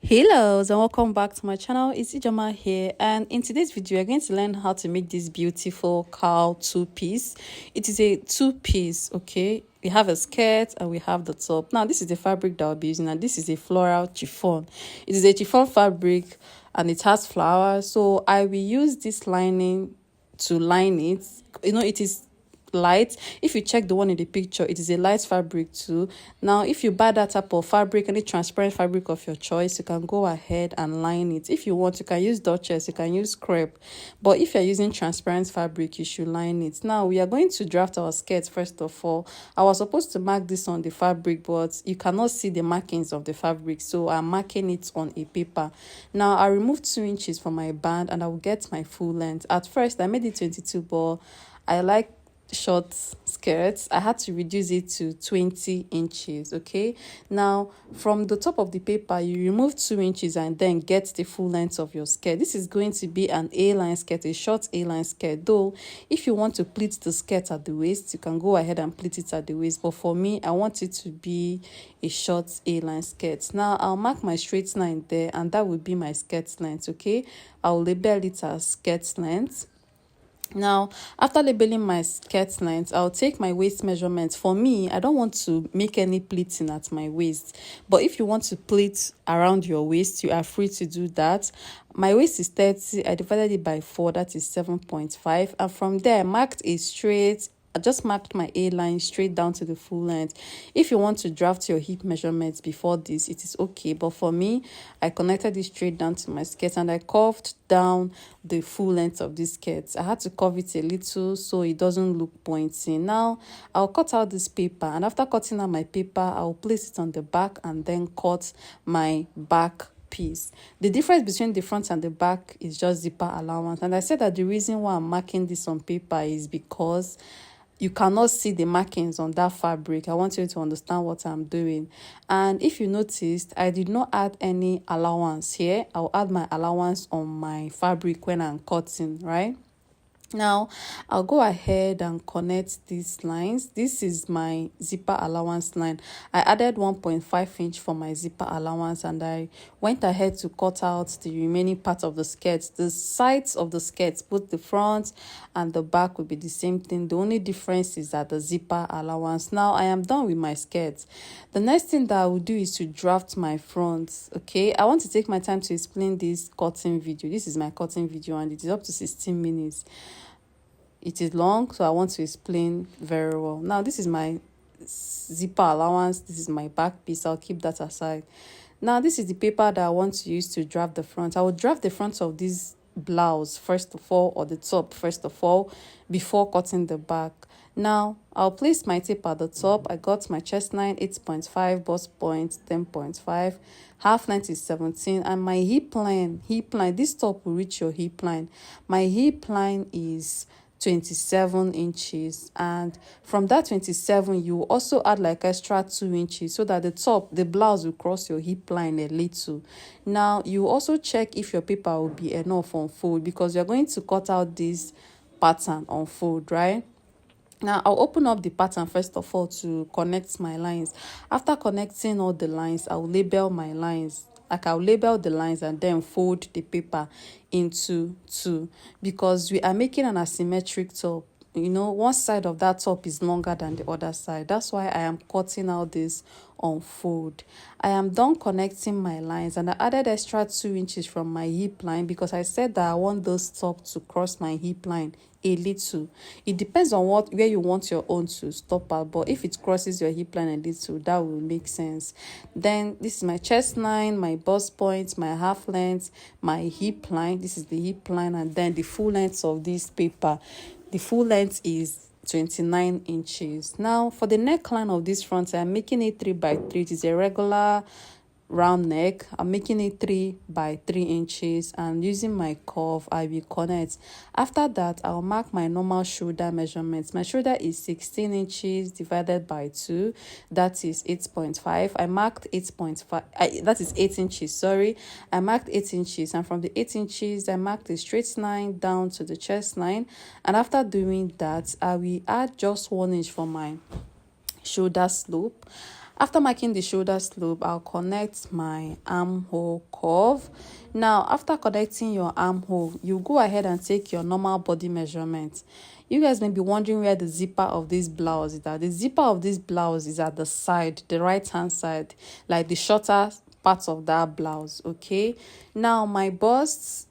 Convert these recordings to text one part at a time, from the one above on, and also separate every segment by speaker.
Speaker 1: Hello and welcome back to my channel. It's Ijoma here, and in today's video we're going to learn how to make this beautiful cowl two-piece. It is a two-piece. Okay, we have a skirt and we have the top. Now this is the fabric that I'll be using, and this is a floral chiffon. It is a chiffon fabric and it has flowers, so I will use this lining to line it. It is light. If you check the one in the picture, it is a light fabric too. Now if you buy that type of fabric, any transparent fabric of your choice, you can go ahead and line it. If you want, you can use Duchess, you can use crepe, but if you're using transparent fabric, you should line it. Now we are going to draft our skirt. First of all, I was supposed to mark this on the fabric, but you cannot see the markings of the fabric, so I'm marking it on a paper. Now I removed 2 inches from my band and I will get my full length. At first I made it 22, but I like short skirts. I had to reduce it to 20 inches. Okay, now from the top of the paper you remove 2 inches and then get the full length of your skirt. This is going to be an A-line skirt, a short A-line skirt. Though if you want to pleat the skirt at the waist, you can go ahead and pleat it at the waist, but for me I want it to be a short A-line skirt. Now I'll mark my straight line there, and that will be my skirt length. Okay, I'll label it as skirt length. Now, after labeling my skirt length, I'll take my waist measurement. For me, I don't want to make any pleating at my waist. But if you want to pleat around your waist, you are free to do that. My waist is 30. I divided it by 4. That is 7.5. And from there, I marked a straight. I just marked my A-line straight down to the full length. If you want to draft your hip measurements before this, it is okay. But for me, I connected it straight down to my skirt and I curved down the full length of this skirt. I had to curve it a little so it doesn't look pointy. Now, I'll cut out this paper, and after cutting out my paper, I'll place it on the back and then cut my back piece. The difference between the front and the back is just zipper allowance. And I said that the reason why I'm marking this on paper is because you cannot see the markings on that fabric. I want you to understand what I'm doing. And if you noticed, I did not add any allowance here. I'll add my allowance on my fabric when I'm cutting, right? Now I'll go ahead and connect these lines. This is my zipper allowance line. I added 1.5 inch for my zipper allowance, and I went ahead to cut out the remaining part of the skirt. The sides of the skirt, both the front and the back, will be the same thing. The only difference is that the zipper allowance. Now I am done with my skirt. The next thing that I will do is to draft my front. Okay, I want to take my time to explain this cutting video. This is my cutting video and it is up to 16 minutes. It is long, so I want to explain very well. Now this is my zipper allowance. This is my back piece. I'll keep that aside. Now this is the paper that I want to use to draft the front. I will draft the front of this blouse first of all, or the top first of all, before cutting the back. Now I'll place my tape at the top. I got my chest line 8.5, bust point 10.5, half length is 17, and my hip line, this top will reach your hip line. My hip line is 27 inches, and from that 27 you also add like extra 2 inches so that the blouse will cross your hip line a little. Now you also check if your paper will be enough on fold, because you're going to cut out this pattern on fold, right? Now I'll open up the pattern first of all to connect my lines. After connecting all the lines, I'll label my lines. I'll label the lines and then fold the paper into 2, because we are making an asymmetric top. One side of that top is longer than the other side. That's why I am cutting out this on fold. I am done connecting my lines, and I added extra 2 inches from my hip line because I said that I want this top to cross my hip line a little. It depends on where you want your own to stop at, but if it crosses your hip line a little, that will make sense. Then this is my chest line, my bust point, my half length, my hip line. This is the hip line, and then the full length of this paper. The full length is 29 inches. Now for the neckline of this front, I'm making it 3x3. It is a regular round neck. I'm making it 3x3 inches, and using my curve I will connect. After that, I'll mark my normal shoulder measurements. My shoulder is 16 inches divided by 2, that is 8.5. I marked 8.5, that is 8 inches, sorry. I marked 8 inches, and from the 8 inches I marked a straight line down to the chest line. And after doing that, I will add just 1 inch for my shoulder slope. After marking the shoulder slope, I'll connect my armhole curve. Now, after connecting your armhole, you go ahead and take your normal body measurement. You guys may be wondering where the zipper of this blouse is at. The zipper of this blouse is at the side, the right hand side, like the shorter part of that blouse. Okay. Now my bust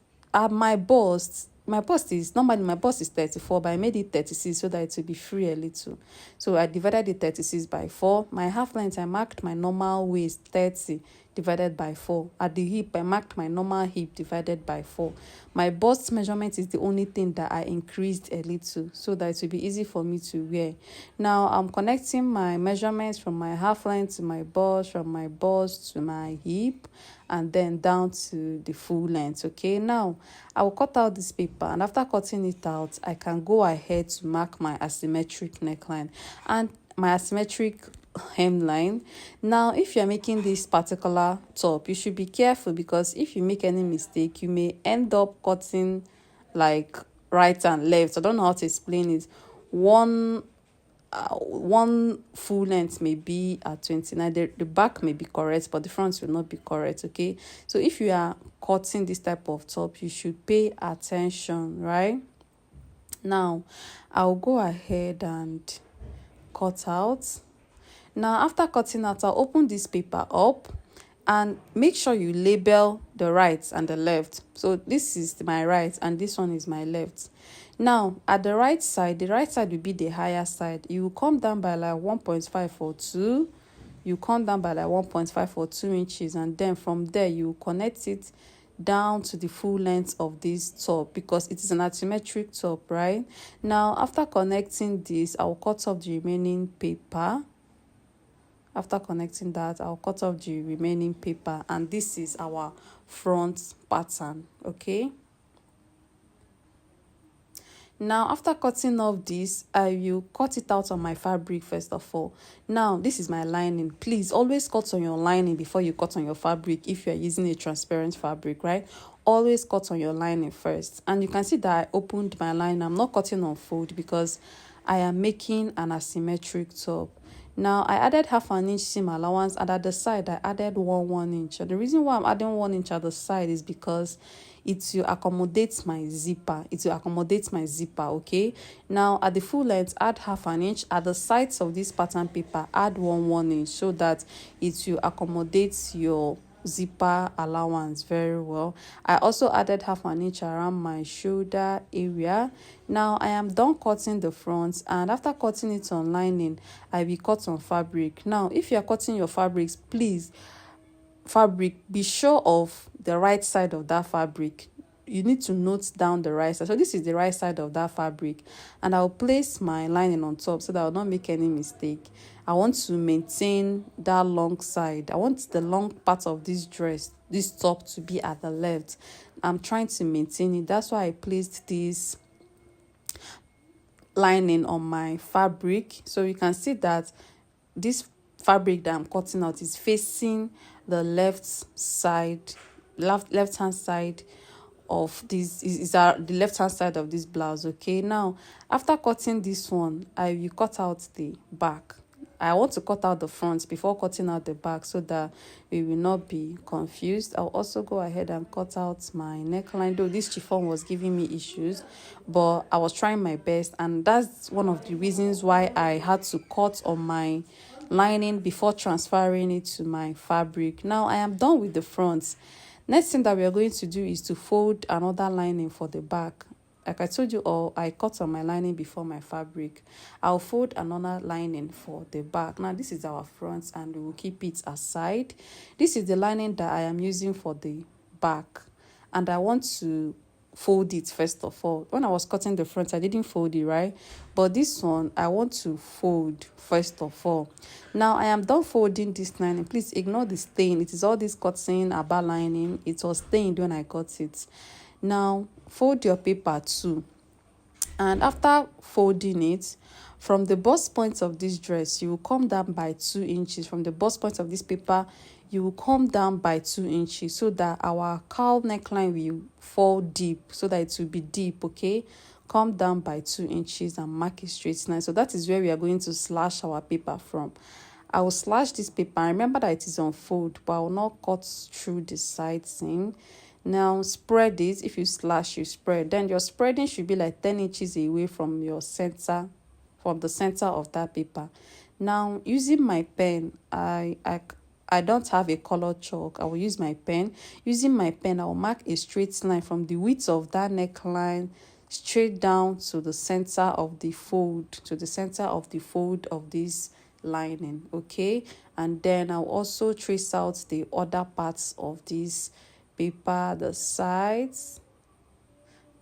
Speaker 1: is normally my bust is 34, but I made it 36 so that it will be free a little. So I divided the 36 by 4. My half length, I marked my normal waist 30 divided by 4. At the hip, I marked my normal hip divided by 4. My bust measurement is the only thing that I increased a little so that it will be easy for me to wear. Now I'm connecting my measurements from my half length to my bust, from my bust to my hip, and then down to the full length. Okay, now I will cut out this paper, and after cutting it out, I can go ahead to mark my asymmetric neckline and my asymmetric hemline. Now if you're making this particular top, you should be careful, because if you make any mistake, you may end up cutting like right and left. I don't know how to explain it. One full length may be at 29. The back may be correct, but the front will not be correct. Okay, so if you are cutting this type of top, you should pay attention. Right now, I'll go ahead and cut out. Now after cutting out, I'll open this paper up and make sure you label the right and the left. So this is my right and this one is my left. Now at the right side will be the higher side. You will come down by like 1.5 or 2. You come down by like 1.5 or 2 inches, and then from there you connect it down to the full length of this top, because it is an asymmetric top. Right now, after connecting this, I will cut off the remaining paper. After connecting that, I'll cut off the remaining paper, and this is our front pattern. Okay, now after cutting off this, I will cut it out on my fabric first of all. Now this is my lining. Please always cut on your lining before you cut on your fabric. If you are using a transparent fabric, right, always cut on your lining first. And you can see that I opened my line. I'm not cutting on fold because I am making an asymmetric top. Now I added half an inch seam allowance, and at the side I added 1 inch. And the reason why I'm adding 1 inch at the side is because it will accommodate my zipper. Okay, now at the full length, add half an inch. At the sides of this pattern paper, add 1 inch so that it will accommodate your zipper allowance very well. I also added half an inch around my shoulder area. Now I am done cutting the front, and after cutting it on lining, I will cut on fabric. Now if you are cutting your fabrics, please be sure of the right side of that fabric. You need to note down the right side. So this is the right side of that fabric, and I'll place my lining on top so that I will not make any mistake. I want to maintain that long side. I want the long part of this top to be at the left. I'm trying to maintain it. That's why I placed this lining on my fabric. So you can see that this fabric that I'm cutting out is facing the left hand side of this the left hand side of this blouse. Okay, now after cutting this one, I will cut out the back. I want to cut out the front before cutting out the back so that we will not be confused. I'll also go ahead and cut out my neckline, though this chiffon was giving me issues, but I was trying my best, and that's one of the reasons why I had to cut on my lining before transferring it to my fabric. Now I am done with the front. Next thing that we are going to do is to fold another lining for the back. Like I told you all, I cut on my lining before my fabric. I'll fold another lining for the back. Now this is our front, and we will keep it aside. This is the lining that I am using for the back, and I want to fold it first of all. When I was cutting the front, I didn't fold it, right? But this one, I want to fold first of all. Now I am done folding this lining. Please ignore the stain. It is all this cutting about lining. It was stained when I cut it. Now fold your paper too, and after folding it, from the bust point of this dress, you will come down by 2 inches. From the bust point of this paper, you will come down by 2 inches so that our cowl neckline will fall deep, so that it will be deep. Okay, come down by 2 inches and mark it straight line. So that is where we are going to slash our paper from. I will slash this paper. Remember that it is on fold, but I will not cut through the side seam. Now spread it. If you slash, you spread. Then your spreading should be like 10 inches away from your center, from the center of that paper. Now using my pen, I don't have a color chalk. I will use my pen. Using my pen, I will mark a straight line from the width of that neckline straight down to the center of the fold, of this lining. Okay, and then I'll also trace out the other parts of this paper, the sides.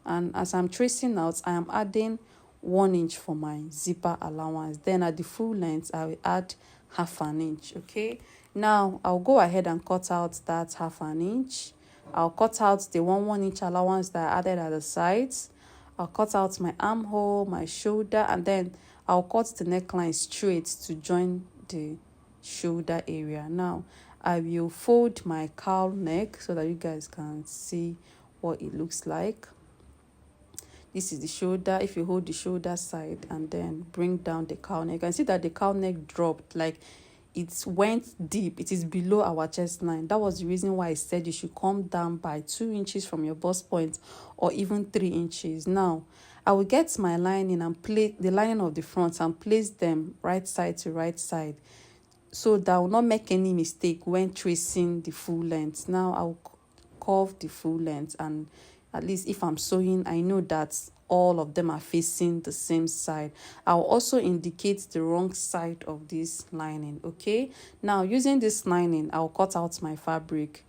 Speaker 1: And as I'm tracing out, I am adding 1 inch for my zipper allowance. Then at the full length, I will add half an inch. Okay, now I'll go ahead and cut out that half an inch. I'll cut out the 1 inch allowance that I added at the sides. I'll cut out my armhole, my shoulder, and then I'll cut the neckline straight to join the shoulder area. Now I will fold my cowl neck so that you guys can see what it looks like. This is the shoulder. If you hold the shoulder side and then bring down the cowl neck, you can see that the cowl neck dropped, like it went deep. It is below our chest line. That was the reason why I said you should come down by 2 inches from your bust point, or even 3 inches. Now I will get my lining and place the lining of the front and place them right side to right side, so that I will not make any mistake when tracing the full length. Now I will curve the full length, and at least if I'm sewing, I know that all of them are facing the same side. I'll also indicate the wrong side of this lining. Okay, now using this lining, I'll cut out my fabric.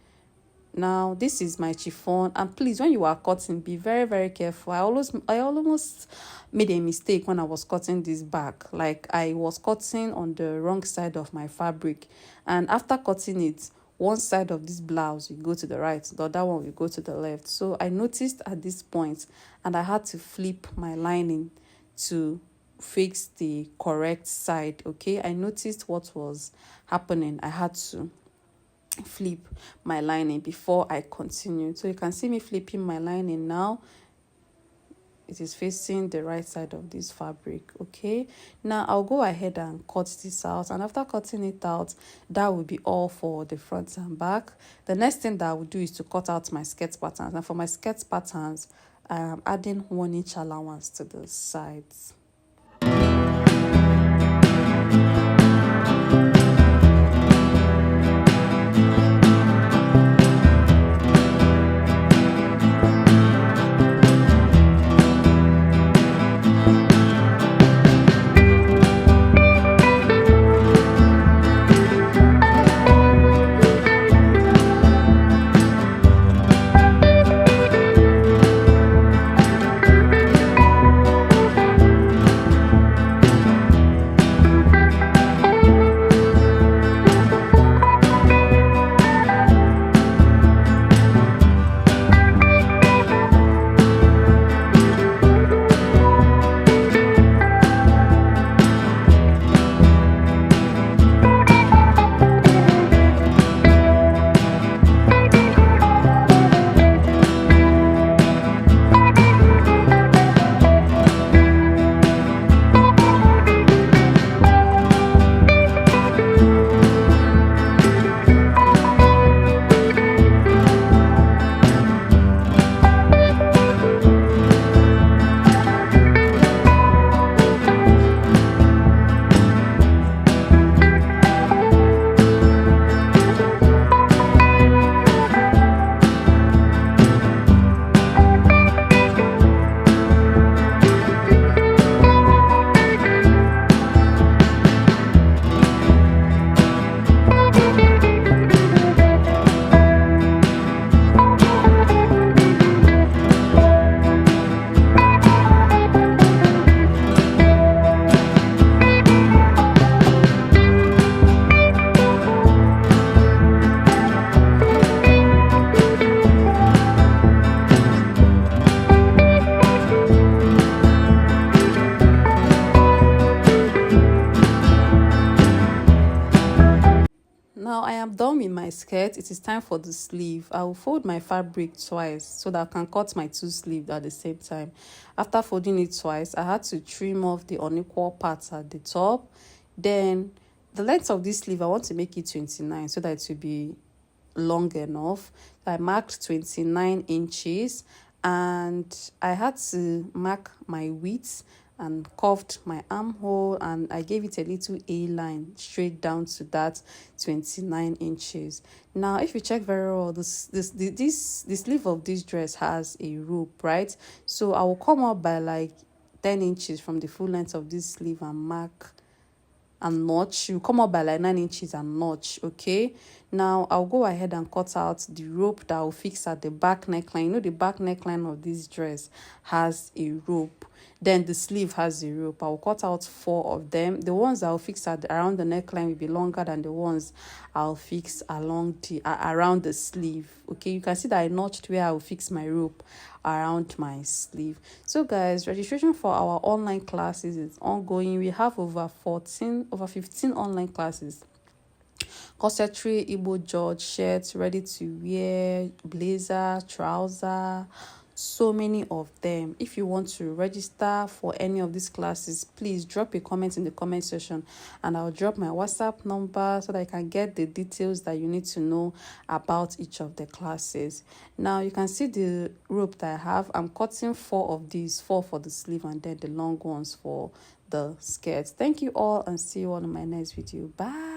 Speaker 1: Now this is my chiffon, and please, when you are cutting, be very careful. I almost made a mistake when I was cutting this back. Like, I was cutting on the wrong side of my fabric, and after cutting it, one side of this blouse will go to the right, the other one will go to the left. So I noticed at this point, and I had to flip my lining to fix the correct side. Okay, I noticed what was happening. I had to flip my lining before I continued. So you can see me flipping my lining now. It is facing the right side of this fabric. Okay, now I'll go ahead and cut this out, and after cutting it out, that will be all for the front and back. The next thing that I will do is to cut out my skirt patterns, and for my skirt patterns, I am adding 1 inch allowance to the sides. Now I am done with my skirt. It is time for the sleeve. I will fold my fabric twice so that I can cut my two sleeves at the same time. After folding it twice, I had to trim off the unequal parts at the top. Then the length of this sleeve, I want to make it 29 so that it will be long enough. I marked 29 inches, and I had to mark my width and curved my armhole, and I gave it a little A line straight down to that 29 inches. Now if you check very well, the sleeve of this dress has a rope, right? So I will come up by like 10 inches from the full length of this sleeve and mark and notch. You come up by like 9 inches and notch. Okay, now I'll go ahead and cut out the rope that will fix at the back neckline. You know, the back neckline of this dress has a rope, then the sleeve has a rope. I'll cut out 4 of them. The ones I'll fix at around the neckline will be longer than the ones I'll fix along the around the sleeve. Okay, you can see that I notched where I'll fix my rope around my sleeve. So guys, registration for our online classes is ongoing. We have over 15 online classes: corsetry, Igbo George, shirts, ready to wear, blazer, trouser, so many of them. If you want to register for any of these classes, please drop a comment in the comment section, and I'll drop my WhatsApp number so that I can get the details that you need to know about each of the classes. Now you can see the rope that I have. I'm cutting 4 of these, 4 for the sleeve and then the long ones for the skirt. Thank you all, and see you all in my next video. Bye.